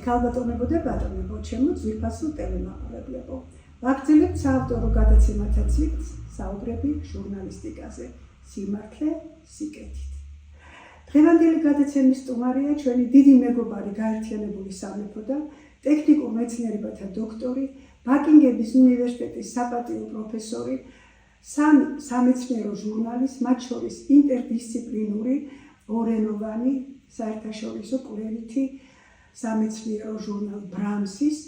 ქალბატონებო და ბატონებო, ჩემო ძვირფასო ტელემაყურებლებო. ვაგრძელებთ საავტორო გადაცემათა ციკლს საუბრები ჟურნალისტიკაზე, სიმართლე სიკეთით. დღევანდელი გადაცემის სტუმარია ჩვენი დიდი მეგობარი გაერთიანებული სამეფოდან, ტექნიკურ მეცნიერებათა დოქტორი, ბაკინგემის უნივერსიტეტის საპატიო პროფესორი, სამეცნიერო ჟურნალის, მათ შორის ინტერდისციპლინური, ორენოვანი, საერთაშორისო კვლევითი სამეცნიერო ჟურნალ ბრამსის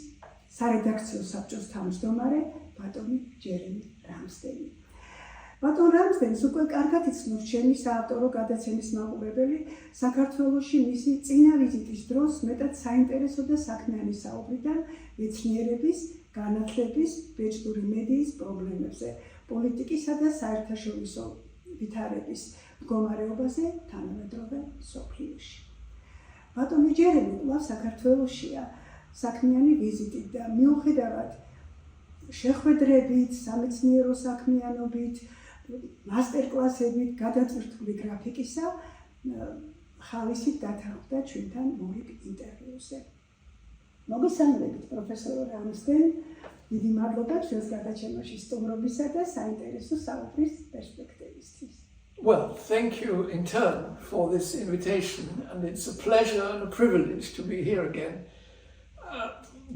სარედაქციო საბჭოს თავმჯდომარე ბატონი ჯერემი რამსდენი. ბატონ რამსდენს უკვე კარგად იცნობს ჩემი საავტორო გადაცემის მაყურებელი, საქართველოში მისი წინა ვიზიტის დროს მეტად საინტერესო და საქმიანი საუბრიდან მეცნიერების, განათლების, ბეჭდური მედიის პრობლემებზე, პოლიტიკისა და საერთაშორისო ვითარების მდგომარეობაზე თანამედროვე მსოფლიოში. ბატონი ჯერემი კვლავ საქართველოშია საქმიანი ვიზიტით და მიუხედავად შეხვედრებით, სამეცნიერო საქმიანობით, მასტერკლასებით, გადაწყვეტილი გრაფიკისა, ხალისით დათანხმდა ჩვენთან მორიგ ინტერვიუზე. მოგესალმებით პროფესორო რამსდენ, დიდი მადლობა ჩვენს გადაცემაში სტუმრობისა და საინტერესო საუბრის პერსპექტივისთვის. Well, thank you in turn for this invitation, and it's a pleasure and a privilege to be here again.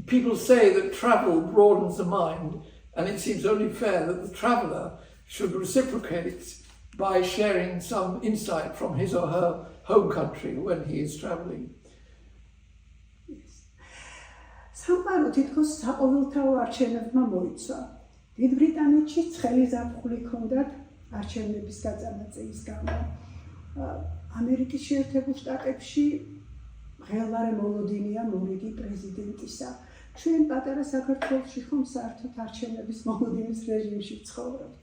People say that travel broadens the mind, and it seems only fair that the traveller should reciprocate by sharing some insight from his or her home country when he is travelling. სამყარო თითქოს საყოველთაო არჩევნებმა მოიცვა. დიდ ბრიტანეთში ცხელი ზაფხული ჰქონდათ არჩევნების გაწამაწევის გამო. ამერიკის შეერთებულ შტატებში ღელვარე მოლოდინია მორიგი პრეზიდენტისა. ჩვენ პატარა საქართველოში ხომ საერთოდ არჩევნების მოლოდინის რეჟიმში ვცხოვრობთ.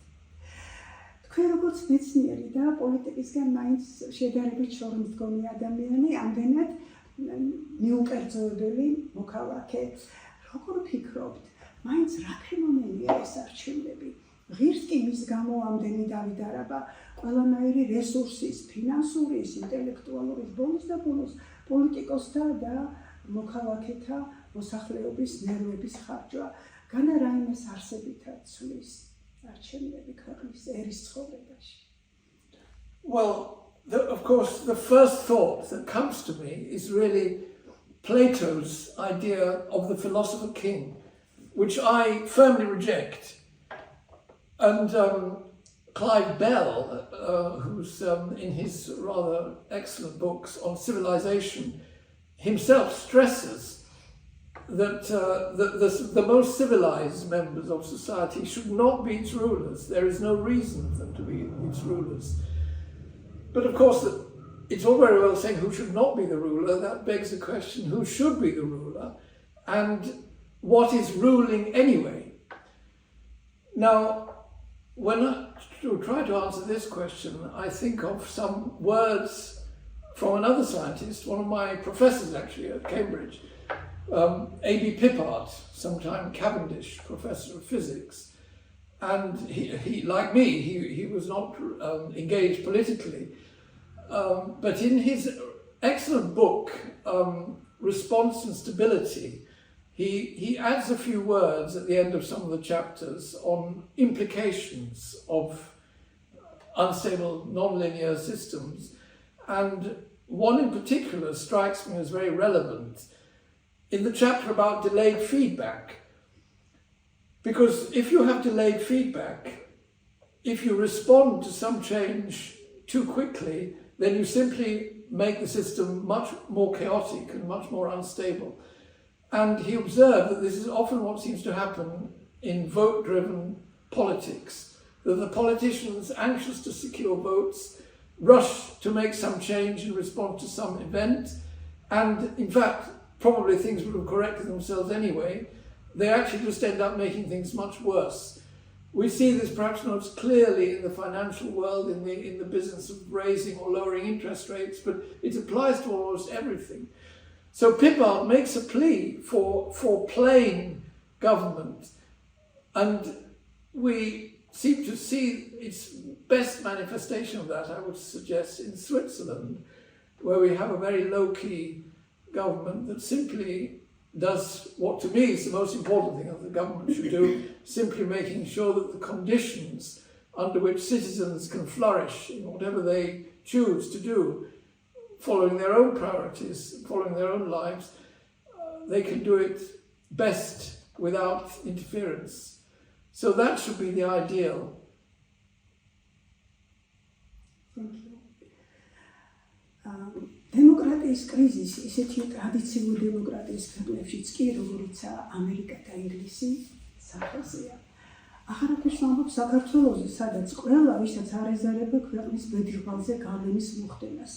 თქვენ როგორც მეცნიერი და პოლიტიკისგან მაინც შედარებით შორმდგომი ადამიანი, ამდენად მიუკერძოებელი მოქალაქე. როგორ ფიქრობთ, მაინც რა ფენომენია ეს არჩევნები? ღირს კი მის გამო ამდენი დავიდარება, ყველანაირი რესურსის, ფინანსურის, ინტელექტუალურის, ბოლოს და ბოლოს პოლიტიკოსთა და მოქალაქეთა მოსახლეობის ნერვების ხარჯვა. განა რაიმეს არსებითად ცვლის არჩევნები ქვეყნის ერის ცხოვრებაში? Well, of course, the first thought that comes to me is really Plato's idea of the philosopher king, which I firmly reject. And Clive Bell, who's in his rather excellent books on civilization, himself stresses that the most civilized members of society should not be its rulers. There is no reason for them to be its rulers. But of course, it's all very well saying who should not be the ruler. That begs the question, who should be the ruler? And what is ruling anyway? Now, when I try to answer this question, I think of some words from another scientist, one of my professors actually at Cambridge, A.B. Pippard, sometime Cavendish professor of physics. And he like me, he was not engaged politically. But in his excellent book, Response and Stability, he adds a few words at the end of some of the chapters on implications of unstable nonlinear systems. And one in particular strikes me as very relevant in the chapter about delayed feedback. Because if you have delayed feedback, if you respond to some change too quickly, then you simply make the system much more chaotic and much more unstable. And he observed that this is often what seems to happen in vote-driven politics, that the politicians, anxious to secure votes, rush to make some change in response to some event, and in fact, probably things would have corrected themselves anyway. They actually just end up making things much worse. We see this perhaps not as clearly in the financial world, in the business of raising or lowering interest rates, but it applies to almost everything. So Pippard makes a plea for plain government, and we seem to see its best manifestation of that, I would suggest, in Switzerland, where we have a very low-key government that simply does what to me is the most important thing that the government should do, simply making sure that the conditions under which citizens can flourish in whatever they choose to do, following their own priorities, following their own lives, they can do it best without interference. So that should be the ideal. Thank you. დემოკრატიის კრიზისი ისეთი ტრადიციული დემოკრატიის ქვეყნებშიც კი, როგორიცაა ამერიკა და ინგლისი, სახელზეა. აღარაფერს ვამბობ საქართველოზე, სადაც ყველა, ვისაც არ ეზარება ქვეყნის ბედრღვალზე გავლენის მოხდენას,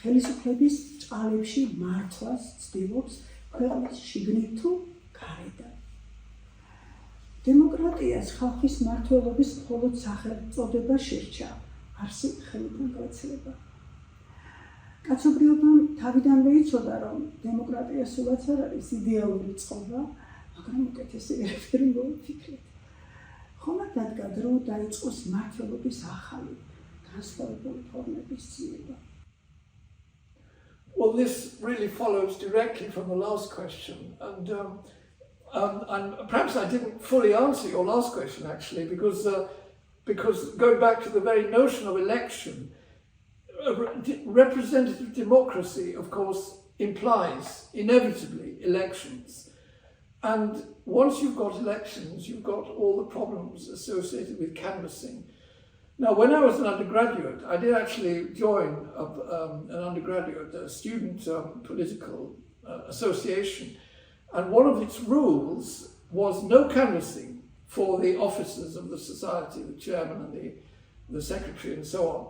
ხელისუფლების წყალებში მართვას ცდილობს ქვეყნის შიგნით თუ გარედან. დემოკრატიას ხალხის მმართველობის მხოლოდ სახელწოდება შერჩა, არსი ხელიდან გაეცლება. კაცობრიობამ თავიდანვე იცოდა, რომ დემოკრატია სულაც არ არის იდეალური წყობა, მაგრამ უკეთესი ერთერი მოიფიქრეთ. ხომად დადგა დრო დაიწყოს მმართველობის ახალი, განსხვავებული ფორმების ძიება. Well, this really follows directly from the last question, and perhaps I didn't fully answer your last question actually, because going back to the very notion of election, representative democracy, of course, implies inevitably elections, and once you've got elections, you've got all the problems associated with canvassing. Now, when I was an undergraduate, I did actually join an undergraduate student political association, and one of its rules was no canvassing for the officers of the society, the chairman and the secretary and so on.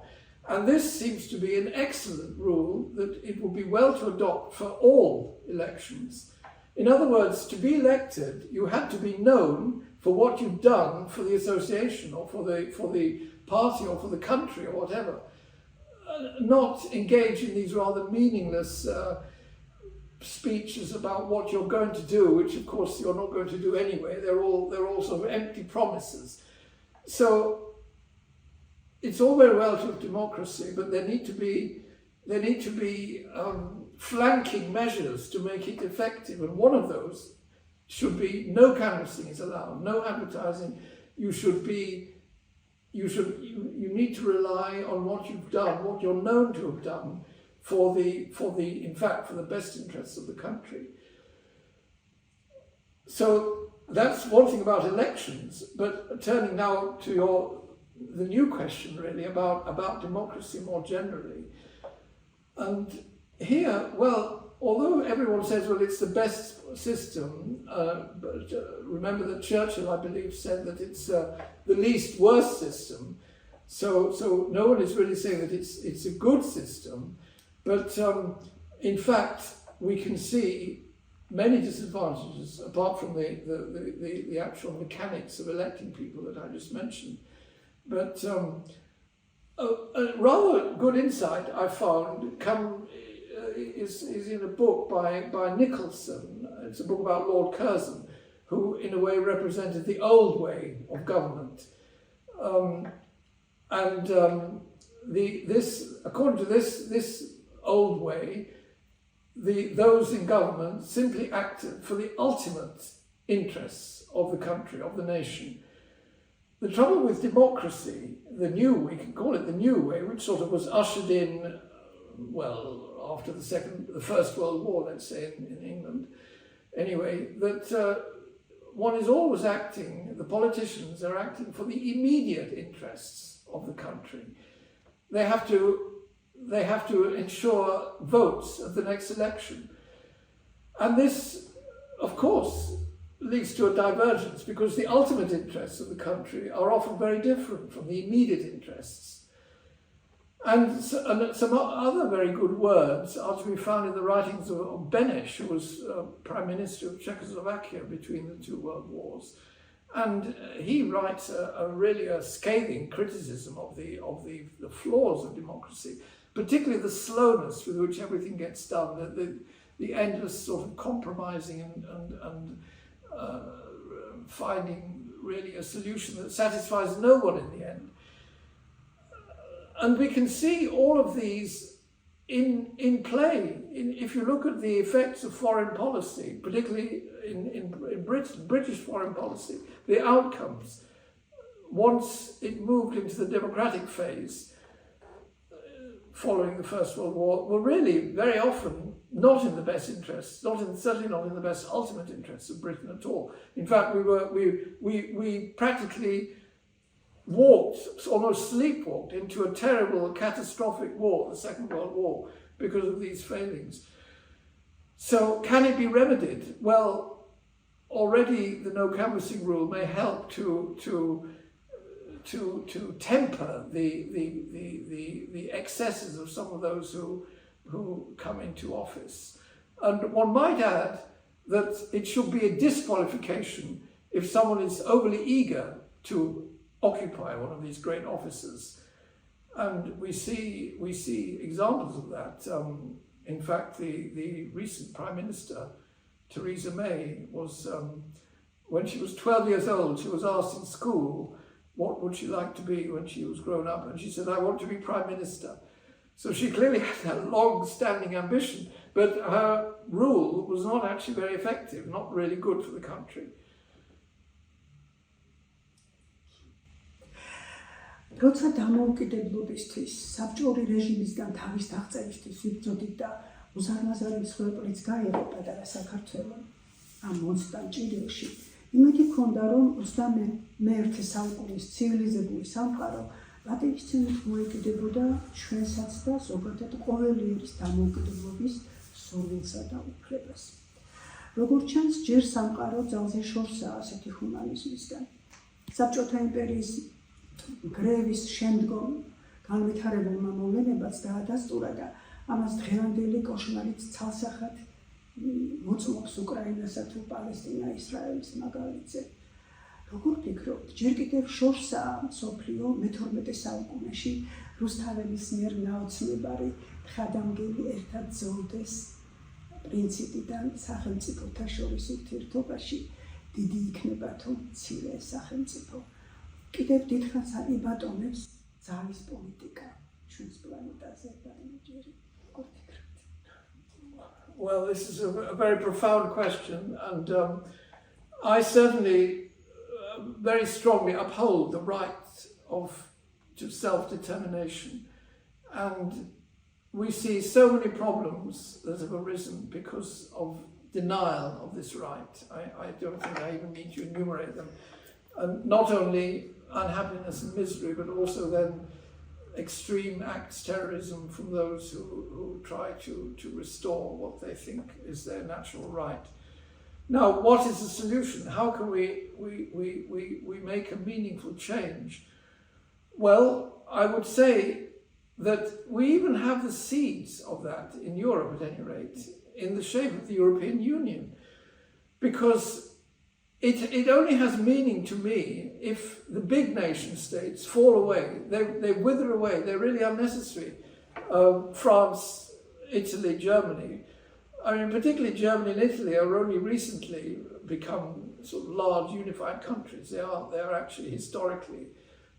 And this seems to be an excellent rule that it would be well to adopt for all elections. In other words, to be elected, you had to be known for what you've done for the association or for the party or for the country or whatever. Not engage in these rather meaningless speeches about what you're going to do, which of course you're not going to do anyway. They're all sort of empty promises. So it's all very well to have democracy, but there need to be flanking measures to make it effective, and one of those should be no canvassing is allowed, no advertising. You need to rely on what you've done, what you're known to have done for the best interests of the country. So that's one thing about elections, but turning now to the new question really about democracy more generally. And here, well, although everyone says, well, it's the best system, but remember that Churchill, I believe, said that it's the least worst system. So no one is really saying that it's a good system, but in fact, we can see many disadvantages apart from the actual mechanics of electing people that I just mentioned. But a rather good insight I found is in a book by Nicholson. It's a book about Lord Curzon, who in a way represented the old way of government. According to this old way, those in government simply acted for the ultimate interests of the country, of the nation. The trouble with democracy, we can call it the new way, which sort of was ushered in, well, after the First World War, let's say, in England, anyway, that one is always acting, the politicians are acting for the immediate interests of the country. They have to ensure votes at the next election. And this, of course, leads to a divergence, because the ultimate interests of the country are often very different from the immediate interests. And some other very good words are to be found in the writings of Beneš, who was Prime Minister of Czechoslovakia between the two world wars. And he writes really a scathing criticism of the flaws of democracy, particularly the slowness with which everything gets done, the endless sort of compromising and finding really a solution that satisfies no one in the end. And we can see all of these in play. If you look at the effects of foreign policy, particularly in Britain, British foreign policy, the outcomes, once it moved into the democratic phase following the First World War, were really very often not in the best interests, certainly not in the best ultimate interests of Britain at all. In fact, we practically walked, almost sleepwalked into a terrible, catastrophic war, the Second World War, because of these failings. So can it be remedied? Well, already the no canvassing rule may help to temper the excesses of some of those who come into office. And one might add that it should be a disqualification if someone is overly eager to occupy one of these great offices. And we see examples of that. In fact, the recent Prime Minister, Theresa May, was, when she was 12 years old, she was asked in school, what would she like to be when she was grown up? And she said, I want to be Prime Minister. So she clearly had a long-standing ambition, but her rule was not actually very effective, not really good for the country. როცა დამოუკიდებლობისთვის საბჭოური რეჟიმისგან თავის დაღწევისთვის ვიბრძოდით და უზარმაზარი მსხვერპლიც გაიღო პატარა საქართველო ამ მომწდან ჭირილში, იმედი ჰქონდა, რომ 21 საუკუნის ცივილიზებული სამყარო პატივისცემით მოეკიდებოდა ჩვენსაც და ზოგადად ყოველი ერის დამოუკიდებლობის სურვილსა და უფლებას. როგორც ჩანს, ჯერ სამყარო ძალზე შორსაა ასეთი ჰუმანიზმისგან. საბჭოთა იმპერიის გრევის შემდგომ განვითარებულმა მოვლენებაც დაადასტურა და ამას დღევანდელი კოშმარიც ცალსახად მოწმობს უკრაინასა თუ პალესტინა ისრაელის მაგალითზე. როგორ ფიქრობთ, ჯერ კიდევ შორსაა მსოფლიო მე-12 საუკუნეში რუსთაველის მიერ ნაოცნებარი ხადამგელი ერთად ზოლდეს პრინციპიდან სახელმწიფოთა შორის ურთიერთობაში დიდი იქნება თუ მცირე სახელმწიფო. კიდევ დიდხანს იბატონებს ძალის პოლიტიკა ჩვენს პლანეტაზე და ჯერი. როგორ ფიქრობთ? Well, this is a very profound question, and I certainly very strongly uphold the right to self-determination. And we see so many problems that have arisen because of denial of this right. I don't think I even need to enumerate them. And not only unhappiness and misery, but also then extreme acts of terrorism from those who try to restore what they think is their natural right. Now, what is the solution? How can we make a meaningful change? Well, I would say that we even have the seeds of that in Europe, at any rate, in the shape of the European Union, because it only has meaning to me if the big nation states fall away, they wither away, they're really unnecessary. France, Italy, Germany. I mean, particularly Germany and Italy are only recently become sort of large unified countries. They are actually historically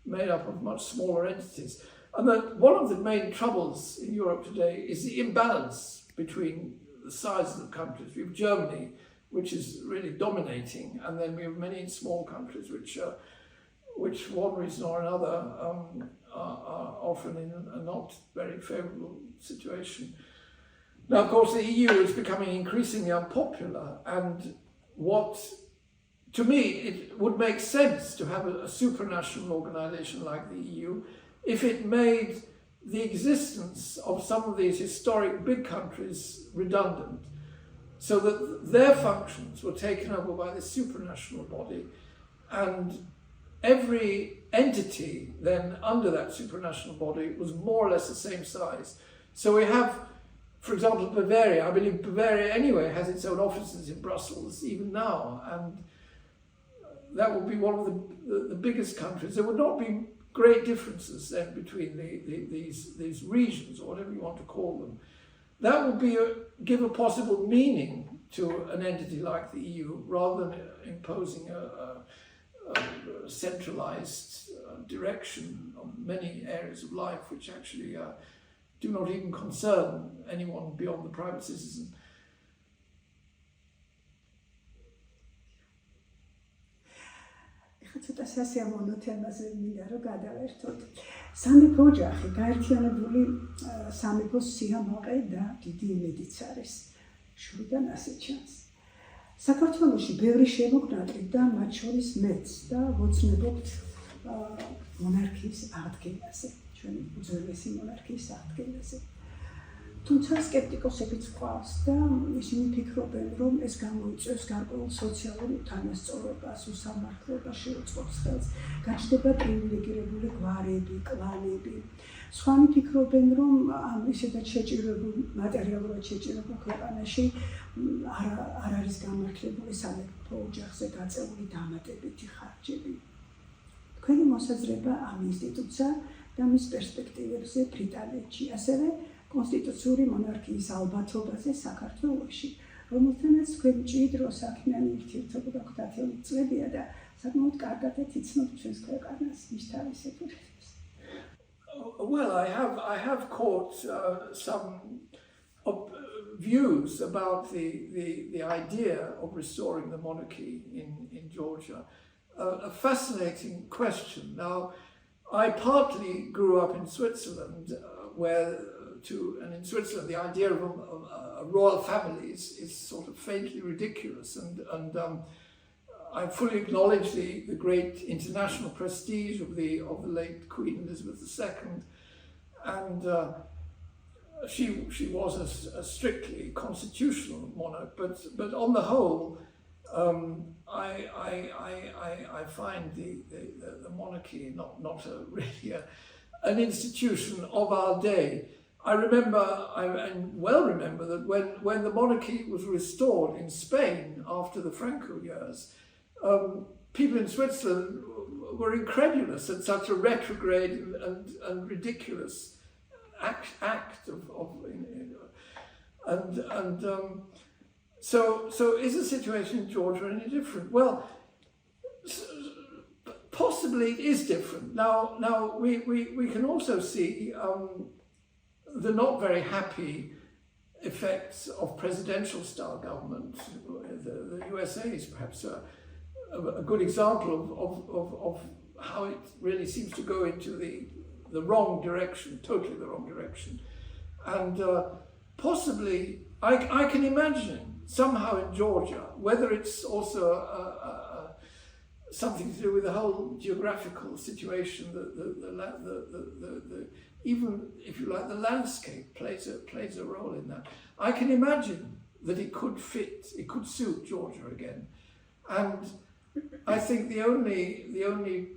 made up of much smaller entities. And that one of the main troubles in Europe today is the imbalance between the sizes of countries. We have Germany, which is really dominating, and then we have many small countries which for one reason or another are often in a not very favourable situation. Now, of course, the EU is becoming increasingly unpopular, and to me, it would make sense to have a supranational organisation like the EU if it made the existence of some of these historic big countries redundant, so that their functions were taken over by the supranational body, and every entity then under that supranational body was more or less the same size. So we have, for example, Bavaria. I believe Bavaria anyway has its own offices in Brussels even now, and that would be one of the biggest countries. There would not be great differences then between these regions, or whatever you want to call them. That would give a possible meaning to an entity like the EU, rather than imposing a centralized direction on many areas of life, which actually do not even concern anyone beyond the private citizen. ცოტა სასიამოვნო თემაზე მინდა რომ გადავერთოთ. სამეფო ოჯახი გაერთიანებული სამეფოს სიამაყე და დიდი იმედიც არის. შორიდან ასე ჩანს. საქართველოში ბევრი შემოგნატრი და მათ შორის მეც და ვოცნებობთ მონარქიის აღდგენაზე, ჩვენი უძველესი მონარქიის აღდგენაზე. თუმცა სკეპტიკოსებიც ყავს და ისინი ფიქრობენ, რომ ეს გამოიწვევს გარკვეულ სოციალურ უთანასწორობას, უსამართლობას შეუწყობს ხელს, გაჩნდება პრივილეგირებული გვარები, კლანები. სხვანი ფიქრობენ, რომ ამ ისედაც შეჭირებულ, მატერიალურად შეჭირებულ ქვეყანაში არ არის გამართლებული სამეფო ოჯახზე გაწეული დამატებითი ხარჯები. თქვენი მოსაზრება ამ ინსტიტუტსა და მის პერსპექტივებზე ბრიტანეთში, ასევე კონსტიტუციური მონარქიის ალბათობაზე საქართველოში, რომელთანაც თქვენ მჭიდრო საქმიანი ურთიერთობა გაქვთ 10 წლებია და საკმაოდ კარგადაც იცნობთ ჩვენს ქვეყანას, მის თავისებურებას. Well, I have caught some views about the idea of restoring the monarchy in Georgia. A fascinating question. Now, I partly grew up in Switzerland, and in Switzerland the idea of a royal family is sort of faintly ridiculous, and I fully acknowledge the great international prestige of the late Queen Elizabeth II, and she was a strictly constitutional monarch. But on the whole, I find the monarchy not really an institution of our day. I well remember that when the monarchy was restored in Spain after the Franco years, people in Switzerland were incredulous at such a retrograde and ridiculous act so is the situation in Georgia any different? Well, possibly it is different. Now we can also see the not very happy effects of presidential style government. The USA is perhaps a good example of how it really seems to go into the wrong direction, totally the wrong direction. And possibly, I can imagine somehow in Georgia, whether it's also something to do with the whole geographical situation, even if you like, the landscape plays a role in that. I can imagine that it could suit Georgia again, and I think the only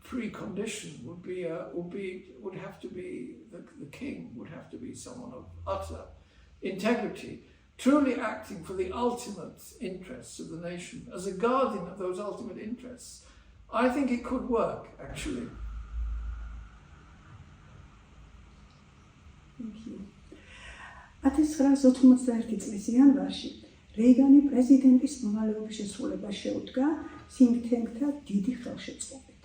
precondition would have to be the king would have to be someone of utter integrity, truly acting for the ultimate interests of the nation, as a guardian of those ultimate interests. I think it could work, actually. Thank you. 1991 წლის იანვარში რეიგანი პრეზიდენტის მოვალეობის შესრულებას შეუდგა think tank-თა დიდი ხელშეწყობით.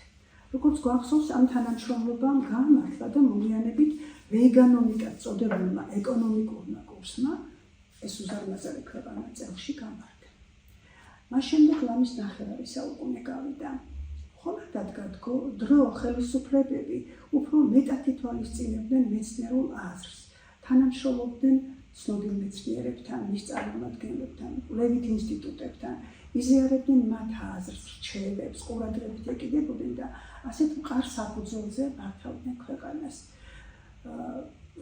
როგორც გვახსოვს, ამ თანამშრომლობამ გაამართლა და მოგვიანებით რეიგანომიკად წოდებულმა ეკონომიკურმა კურსმა ეს უზარმაზარი ქვეყანა წელში გამართა. მას შემდეგ ლამის ნახევარი საუკუნე გავიდა. ხოლმე დადგა დრო ხელისუფლებები უფრო მეტად ითვალისწინებდნენ მეცნიერულ აზრს, თანამშრომლობდნენ ცნობილ მეცნიერებთან, მის წარმომადგენლებთან, კვლევით ინსტიტუტებთან, იზიარებდნენ მათ აზრს, რჩევებს, ყურადღებით ეკიდებოდნენ და ასეთ მყარ საფუძველზე მართავდნენ ქვეყანას.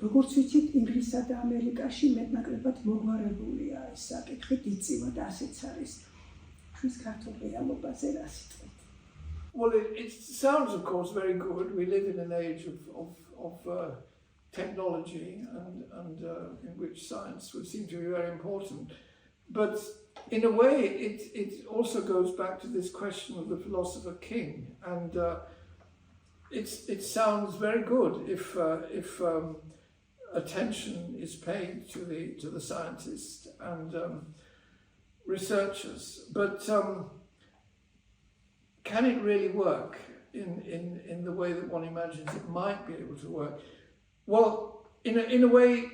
როგორც ვიცით, ინგლისსა და ამერიკაში მეტნაკლებად მოგვარებულია ეს საკითხი, დიწივა და ასეც არის. ჩვენს ქართულ რეალობაზე რა სიტყვით? Well, it sounds, of course, very good. We live in an age of technology and in which science would seem to be very important. But in a way, it also goes back to this question of the philosopher king. And it sounds very good if attention is paid to the scientists and researchers. But can it really work in the way that one imagines it might be able to work? Well, in a way,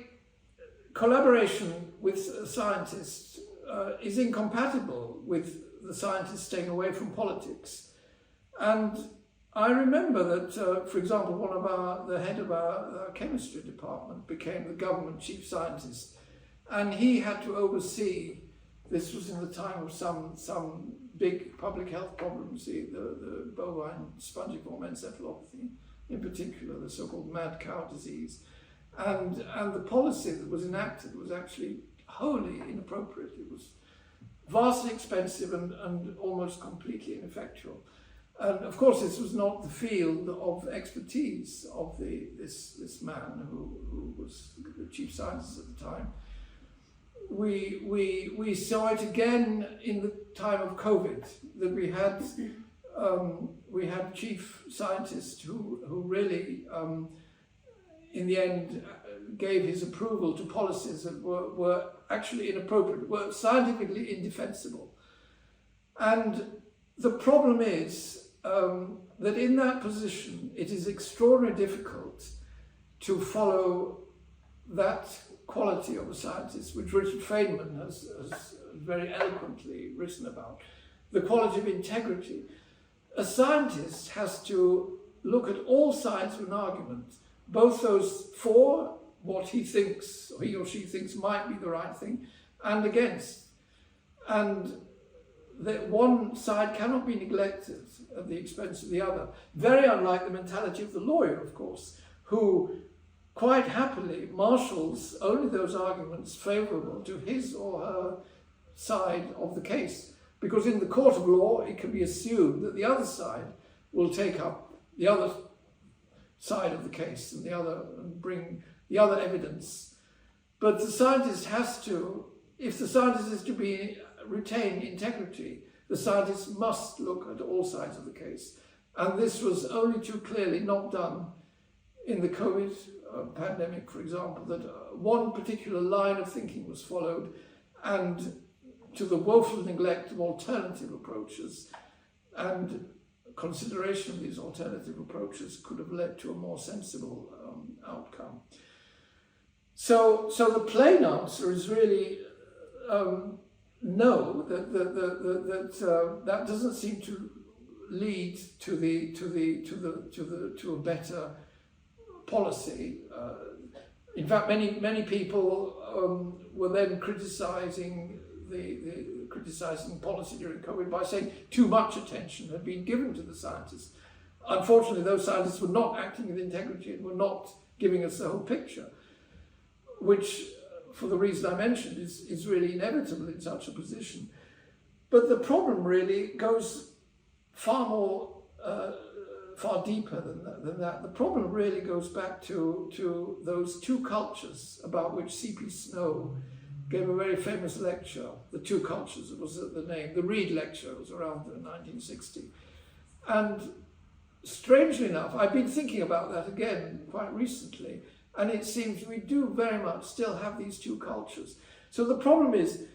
collaboration with scientists is incompatible with the scientists staying away from politics. And I remember that, for example, the head of our chemistry department became the government chief scientist, and he had to oversee, this was in the time of some big public health problems, the bovine spongiform encephalopathy, in particular, the so-called mad cow disease. And the policy that was enacted was actually wholly inappropriate. It was vastly expensive and almost completely ineffectual. And of course, this was not the field of expertise of this man who was the chief scientist at the time. We saw it again in the time of COVID, that we had chief scientists who really, in the end, gave his approval to policies that were actually inappropriate, were scientifically indefensible. And the problem is that in that position, it is extraordinarily difficult to follow that quality of a scientist, which Richard Feynman has very eloquently written about, the quality of integrity. A scientist has to look at all sides of an argument, both those for what he thinks, or he or she thinks might be the right thing, and against. And that one side cannot be neglected at the expense of the other. Very unlike the mentality of the lawyer, of course, who quite happily marshals only those arguments favourable to his or her side of the case. Because in the court of law, it can be assumed that the other side will take up the other side of the case and bring the other evidence. But the scientist has to, if the scientist is to retain integrity, the scientist must look at all sides of the case. And this was only too clearly not done in the COVID pandemic, for example, that one particular line of thinking was followed, and to the woeful neglect of alternative approaches, and consideration of these alternative approaches could have led to a more sensible outcome. So the plain answer is really no. That doesn't seem to lead to a better policy. In fact, many people were then criticizing criticizing policy during COVID by saying too much attention had been given to the scientists. Unfortunately, those scientists were not acting with integrity and were not giving us the whole picture, which, for the reason I mentioned, is really inevitable in such a position. But the problem really goes far deeper than that. The problem really goes back to those two cultures about which C.P. Snow gave a very famous lecture. The Two Cultures was the name. The Reed lecture was around 1960. And strangely enough, I've been thinking about that again quite recently, and it seems we do very much still have these two cultures. So the problem is,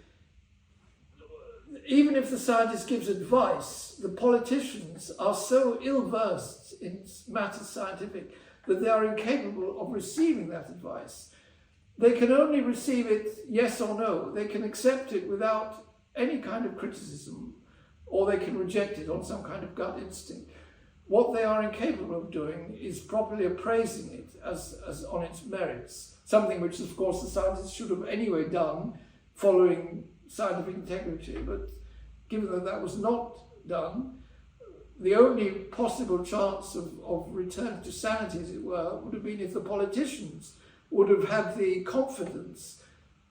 even if the scientist gives advice, the politicians are so ill-versed in matters scientific that they are incapable of receiving that advice. They can only receive it yes or no. They can accept it without any kind of criticism, or they can reject it on some kind of gut instinct. What they are incapable of doing is properly appraising it as on its merits, something which, of course, the scientists should have anyway done following scientific integrity. But given that that was not done, the only possible chance of return to sanity, as it were, would have been if the politicians would have had the confidence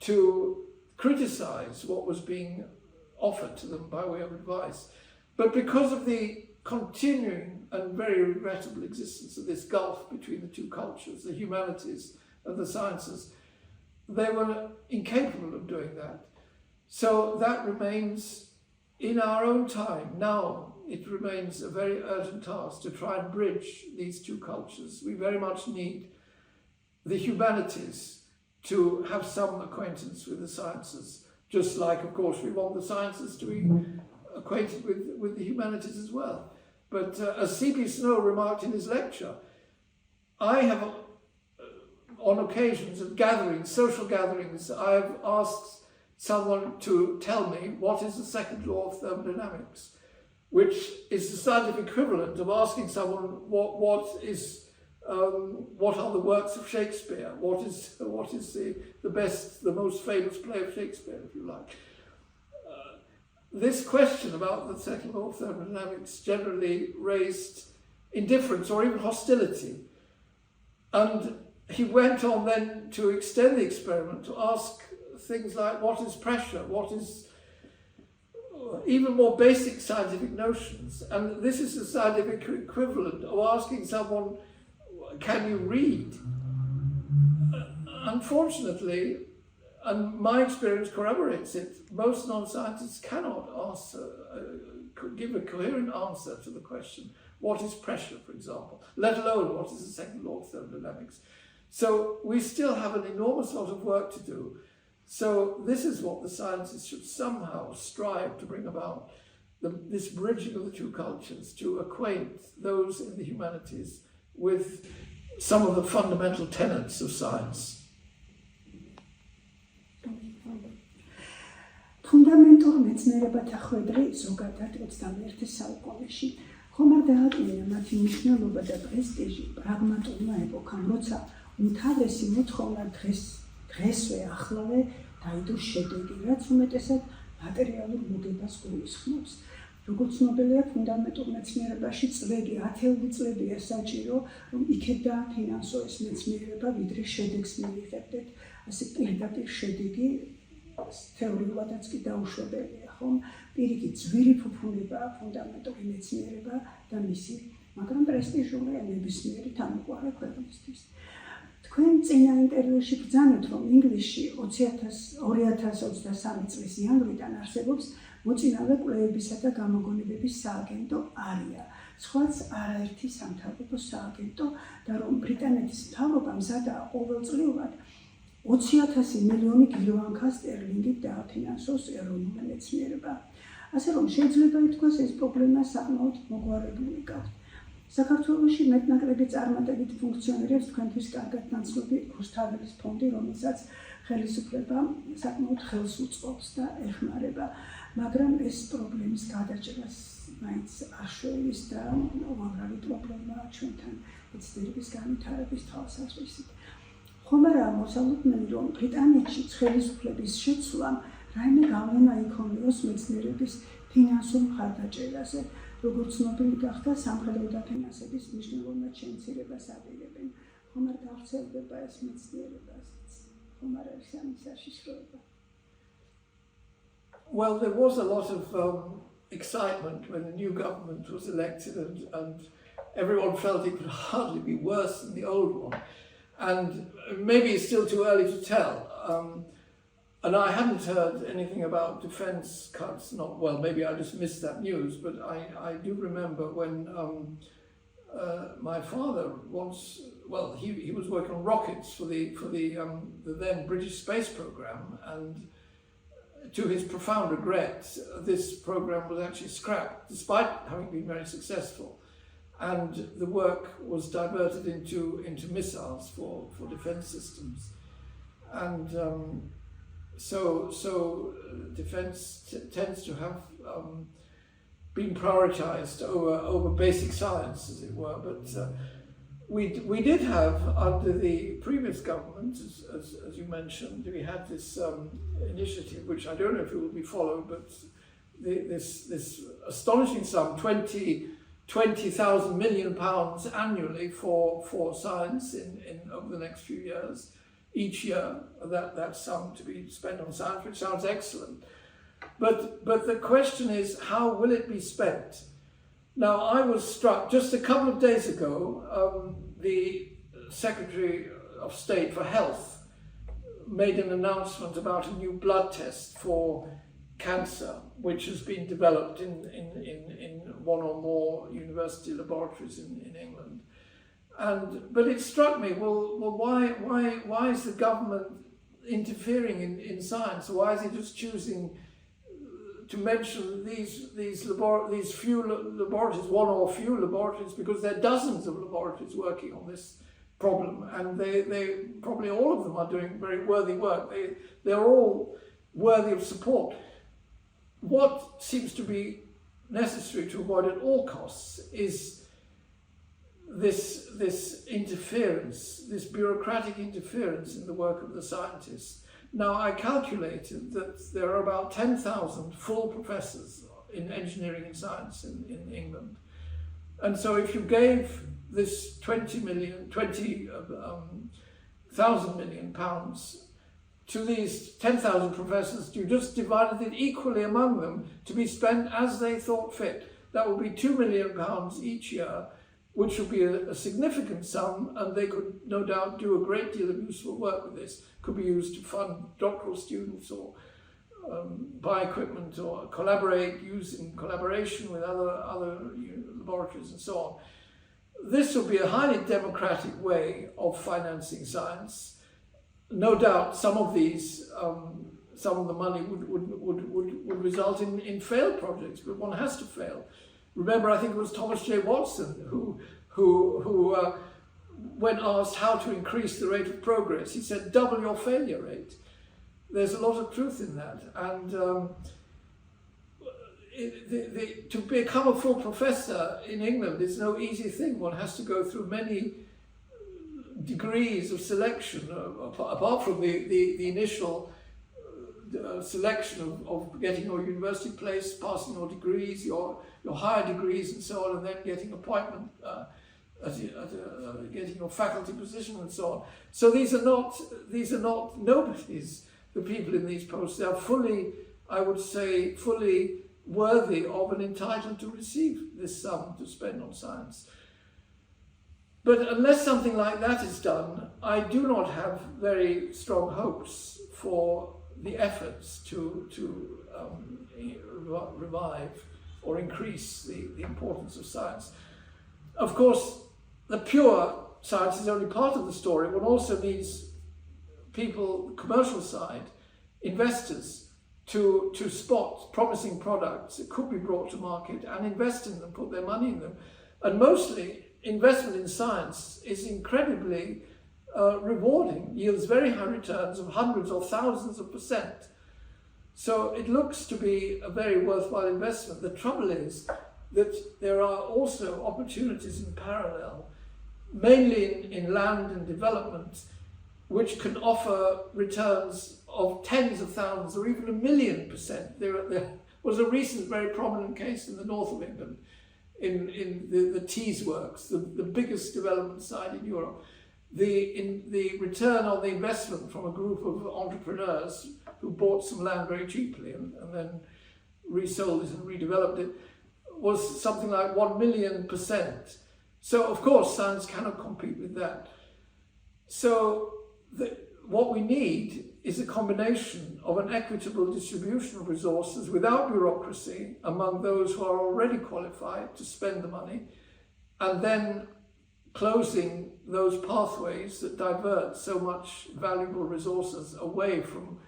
to criticize what was being offered to them by way of advice. But because of the continuing and very regrettable existence of this gulf between the two cultures, the humanities and the sciences, they were incapable of doing that. So that remains, in our own time, now, it remains a very urgent task to try and bridge these two cultures. We very much need the humanities to have some acquaintance with the sciences, just like, of course, we want the sciences to be acquainted with the humanities as well. But as C.P. Snow remarked in his lecture, I have on occasions at gatherings, social gatherings, I've asked someone to tell me what is the second law of thermodynamics, which is the scientific equivalent of asking someone what are the works of Shakespeare, what is the best, the most famous play of Shakespeare, if you like. This question about the second law of thermodynamics generally raised indifference or even hostility. And he went on then to extend the experiment to ask things like what is pressure, what is even more basic scientific notions. And this is the scientific equivalent of asking someone, can you read? Unfortunately, and my experience corroborates it, most non-scientists cannot give a coherent answer to the question, what is pressure, for example, let alone what is the second law of thermodynamics. So we still have an enormous lot of work to do. So this is what the scientists should somehow strive to bring about, this bridging of the two cultures, to acquaint those in the humanities with some of the fundamental tenets of science. ფუნდამენტურ მეცნიერებათა ხვედრი ზოგადად 21 საუკუნეში ხომ არ დააკლინა მათი მნიშვნელობა და პრესტიჟი პრაგმატულმა ეპოქამ, როცა უმთავრესი მოთხოვნა დღესვე ახლავე დაიდო შედეგი, რაც უმეტესად მატერიალურ მოგებას გულისხმობს. როგორც ცნობილია, ფუნდამენტურ მეცნიერებაში წლები, ათეული წლებია საჭირო, რომ იქეთ დააფინანსოს მეცნიერება, ვიდრე შედეგს მიიღებდეთ. ასე პირდაპირ შედეგი თეორიულადაც კი დაუშვებელია, ხომ? პირიქით ძვირი ფუფუნებაა ფუნდამენტური მეცნიერება და მისი, მაგრამ პრესტიჟულია ნებისმიერი თანაუყარე ქვეყნისთვის. თქვენ წინა ინტერვიუში ბრძანეთ, რომ ინგლისში 2023 წლის იანვრიდან არსებობს მოწინავე კვლევებისა და გამოგონებების სააგენტო ARIA, სხვაც არაერთი სამთავრობო სააგენტო, და რომ ბრიტანეთის მთავრობა მზადაა ყოველწლიურად 20,000 მილიონი გილოანქა სტერლინგით დააფინანსოს ეროვნული მეცნიერება. ასე რომ შეიძლება ითქვას, ეს პრობლემა საკმაოდ მოგვარებული გაქვთ. საქართველოში მეტნაკლები წარმატებით ფუნქციონირებს თქვენთვის კარგად ნაცნობი რუსთაველის ფონდი, რომელსაც ხელისუფლება საკმაოდ ხელს უწყობს და ეხმარება, მაგრამ ეს პრობლემის გადაჭრას მაინც არ შველის და უამრავი პრობლემაა ჩვენთან მეცნიერების განვითარების თვალსაზრისით. ხომ არა მოსალოდნელი, რომ ბრიტანეთში ხელისუფლების შეცვლამ რაიმე გავლენა იქონიოს მეცნიერების ფინანსურ მხარდაჭერაზე, როგორც ცნობილი გახდა, სამხედრო დაფინანსების მნიშვნელოვნად შემცირებას აპირებენ. ხომ არ გავრცელდება ეს მეცნიერებაზეც? ხომ არ არის ამის საშიშროება? Well, there was a lot of excitement when the new government was elected, and everyone felt it could hardly be worse than the old one. And maybe it's still too early to tell. And I hadn't heard anything about defence cuts. Maybe I just missed that news, but I do remember when my father once, he was working on rockets for the then British space programme, and to his profound regret, this programme was actually scrapped, despite having been very successful. And the work was diverted into missiles for defence systems. And so defence tends to have been prioritised over basic science, as it were. But we did have, under the previous government, as you mentioned, we had this initiative, which I don't know if it will be followed, but this astonishing sum, £20,000 million annually for science in over the next few years, each year, that sum to be spent on science, which sounds excellent. But the question is, how will it be spent? Now, I was struck just a couple of days ago, the Secretary of State for Health made an announcement about a new blood test for cancer, which has been developed in one or more university laboratories in England. But it struck me, why is the government interfering in science? Why is it just choosing to mention these few laboratories, one or few laboratories, because there are dozens of laboratories working on this problem, and they probably all of them are doing very worthy work. They're all worthy of support. What seems to be necessary to avoid at all costs is this interference, this bureaucratic interference in the work of the scientists. Now, I calculated that there are about 10,000 full professors in engineering and science in England. And so if you gave this 20,000 million pounds to these 10,000 professors, you just divided it equally among them to be spent as they thought fit. That would be £2 million each year, which would be a significant sum, and they could no doubt do a great deal of useful work with this. Could be used to fund doctoral students or buy equipment or use in collaboration with other laboratories and so on. This would be a highly democratic way of financing science. No doubt some of the money would result in failed projects, but one has to fail. Remember, I think it was Thomas J. Watson who when asked how to increase the rate of progress, he said, double your failure rate. There's a lot of truth in that. And to become a full professor in England is no easy thing. One has to go through many degrees of selection, apart from the initial selection of getting your university place, passing your degrees, your higher degrees and so on, and then getting appointment, getting your faculty position and so on. So these are not nobodies, the people in these posts. They are fully, I would say, fully worthy of and entitled to receive this sum to spend on science. But unless something like that is done, I do not have very strong hopes for the efforts to revive or increase the importance of science. Of course, the pure science is only part of the story. One also needs people, the commercial side, investors, to spot promising products that could be brought to market and invest in them, put their money in them. And mostly, investment in science is incredibly rewarding, yields very high returns of hundreds or thousands of %. So it looks to be a very worthwhile investment. The trouble is that there are also opportunities in parallel, mainly in land and development, which can offer returns of tens of thousands or even 1,000,000 %. There was a recent very prominent case in the north of England, in the Tees Works, the biggest development site in Europe. The return on the investment from a group of entrepreneurs who bought some land very cheaply and then resold it and redeveloped it was something like 1,000,000 %. So of course science cannot compete with that. So what we need is a combination of an equitable distribution of resources without bureaucracy among those who are already qualified to spend the money, and then closing those pathways that divert so much valuable resources away from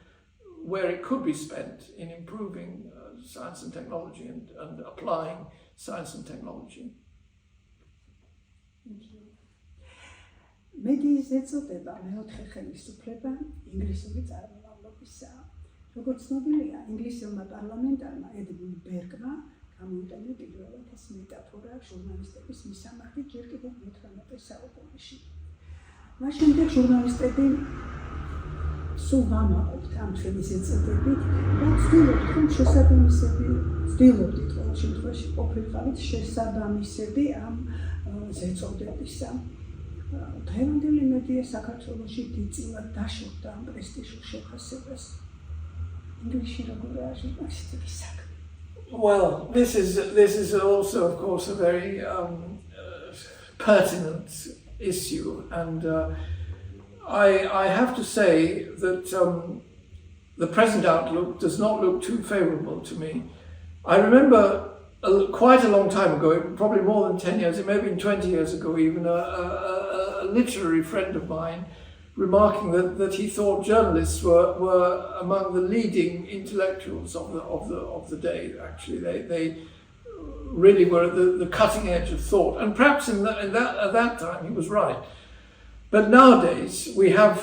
where it could be spent in improving science and technology and applying science and technology. Thank you. მედიის ეწოდება მეოთხე ხელისუფლება ინგლისური წარმომავლობისაა. როგორც ცნობილია, ინგლისელმა პარლამენტარმა ედმუნდ ბერგმა გამოიტანა პირველად ეს მეტაფორა ჟურნალისტების მისამართით ჯერ კიდევ მე-18 საუკუნეში. მას შემდეგ ჟურნალისტები სულ ვამაყობთ ამ ხელის ეწოდებით და ვცდილობთ, რომ ვცდილობდით ყოველ შემთხვევაში ყოფილიყავით შესაბამისები ამ ზეწოდებისა. დღევანდელი მედია საქართველოში დიდწილად დაშორდა ამ პრესტიჟულ შეფასებას. ინგლისში როგორია ჟურნალისტიკის საქმე? Well, this is also, of course, a very pertinent issue, and I have to say that the present outlook does not look too favourable to me. I remember quite a long time ago, probably more than 10 years, it may have been 20 years ago even, a literary friend of mine remarking that he thought journalists were among the leading intellectuals of the day. Actually, they really were at the cutting edge of thought, and perhaps at that time he was right. But nowadays we have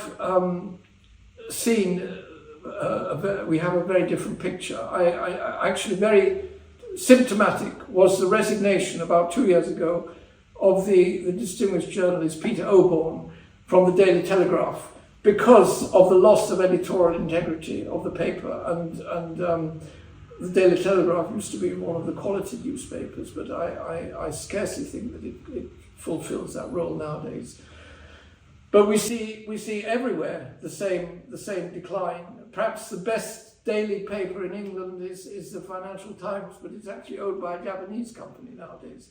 we have a very different picture. I actually very symptomatic was the resignation about 2 years ago of the distinguished journalist Peter Oborne from the Daily Telegraph because of the loss of editorial integrity of the paper. And the Daily Telegraph used to be one of the quality newspapers, but I scarcely think that it fulfills that role nowadays. But we see everywhere the same decline. Perhaps the best daily paper in England is the Financial Times, but it's actually owned by a Japanese company nowadays.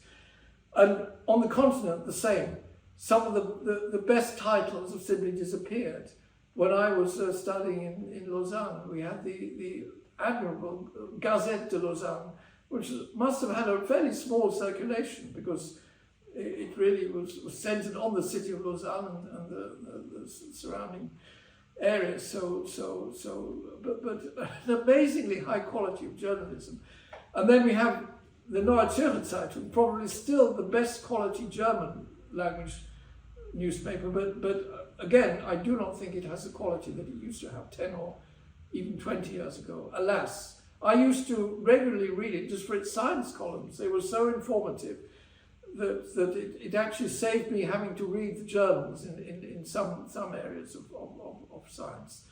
And on the continent, the same. Some of the best titles have simply disappeared. When I was studying in Lausanne, we had the admirable Gazette de Lausanne, which must have had a fairly small circulation because it really was centered on the city of Lausanne and the surrounding areas. But an amazingly high quality of journalism. And then we have the Neue Zürcher Zeitung, probably still the best quality German language newspaper, but again, I do not think it has the quality that it used to have 10 or even 20 years ago. Alas, I used to regularly read it just for its science columns. They were so informative that it actually saved me having to read the journals in some areas of science.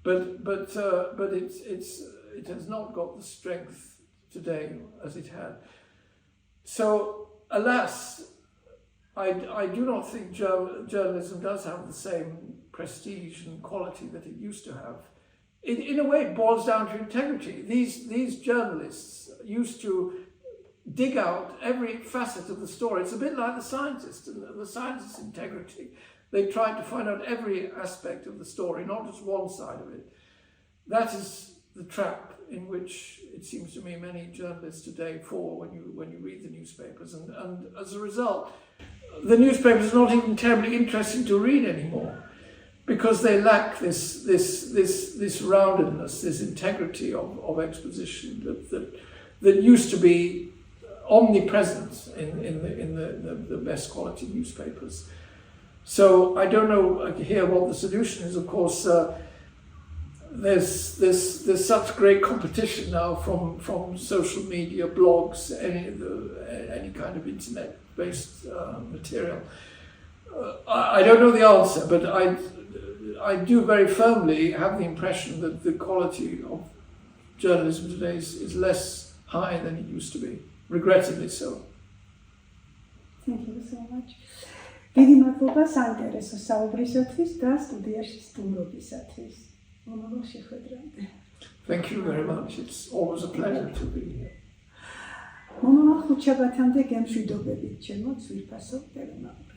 But it has not got the strength today as it had. So, alas, I do not think journalism does have the same prestige and quality that it used to have. In a way, it boils down to integrity. These journalists used to dig out every facet of the story. It's a bit like the scientists and the scientists' integrity. They tried to find out every aspect of the story, not just one side of it. That is the trap in which it seems to me many journalists today fall when you read the newspapers, and as a result, the newspapers are not even terribly interesting to read anymore because they lack this roundedness, this integrity of exposition that used to be omnipresent in the best quality newspapers. So I don't know here what the solution is. Of course, there's such great competition now from social media, blogs, any kind of internet-based material. I don't know the answer, but I do very firmly have the impression that the quality of journalism today is less high than it used to be, regrettably so. Thank you so much. დიდი მადლობა საინტერესო საუბრისათვის და სტუდიაში სტუმრობისათვის. მომავალ შეხვედრამდე. Thank you very much. It's always a pleasure to be here. მომავალ ხუთშაბათამდე გემშვიდობებით, ჩემო ძვირფასო დევნაყ.